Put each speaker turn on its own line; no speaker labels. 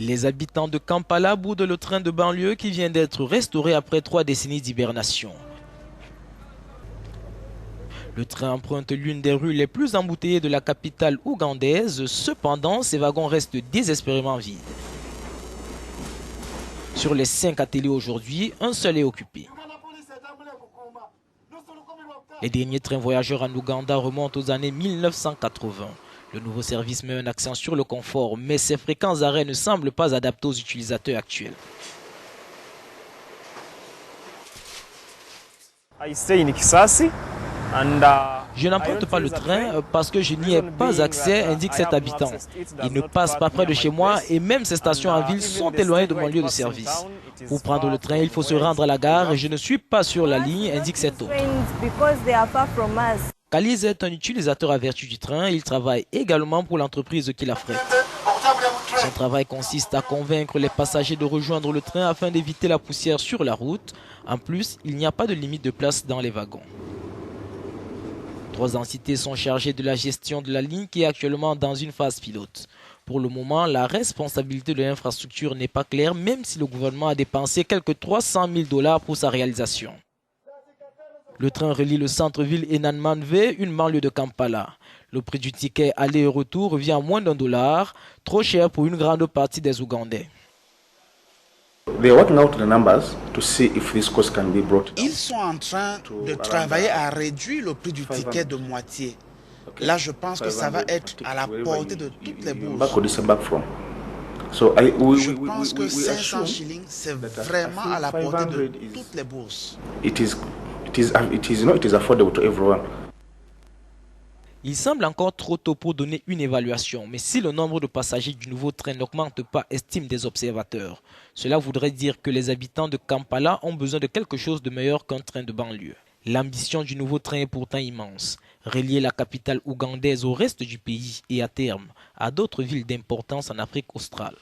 Les habitants de Kampala boudent le train de banlieue qui vient d'être restauré après 3 décennies d'hibernation. Le train emprunte l'une des rues les plus embouteillées de la capitale ougandaise. Cependant, ces wagons restent désespérément vides. Sur les 5 ateliers aujourd'hui, un seul est occupé. Les derniers trains voyageurs en Ouganda remontent aux années 1980. Le nouveau service met un accent sur le confort, mais ses fréquents arrêts ne semblent pas adaptés aux utilisateurs actuels. Je n'emprunte pas le train parce que je n'y ai pas accès, indique cet habitant. Il ne passe pas près de chez moi et même ces stations en ville sont éloignées de mon lieu de service. Pour prendre le train, il faut se rendre à la gare et je ne suis pas sur la ligne, indique cet autre. Kaliz est un utilisateur averti du train. Il travaille également pour l'entreprise qui l'affrète. Son travail consiste à convaincre les passagers de rejoindre le train afin d'éviter la poussière sur la route. En plus, il n'y a pas de limite de place dans les wagons. 3 entités sont chargées de la gestion de la ligne qui est actuellement dans une phase pilote. Pour le moment, la responsabilité de l'infrastructure n'est pas claire, même si le gouvernement a dépensé quelques 300 000 $ pour sa réalisation. Le train relie le centre-ville et Nanmanve, une banlieue de Kampala. Le prix du ticket aller et retour revient à moins d'$1, trop cher pour une grande partie des Ougandais.
Ils
sont en train de travailler à réduire le prix du ticket de moitié. Là, je pense que ça va être à la portée de toutes les bourses. Je pense que 500 shillings, c'est vraiment à la portée de toutes les bourses.
Il semble encore trop tôt pour donner une évaluation, mais si le nombre de passagers du nouveau train n'augmente pas, estiment des observateurs, cela voudrait dire que les habitants de Kampala ont besoin de quelque chose de meilleur qu'un train de banlieue. L'ambition du nouveau train est pourtant immense, relier la capitale ougandaise au reste du pays et à terme à d'autres villes d'importance en Afrique australe.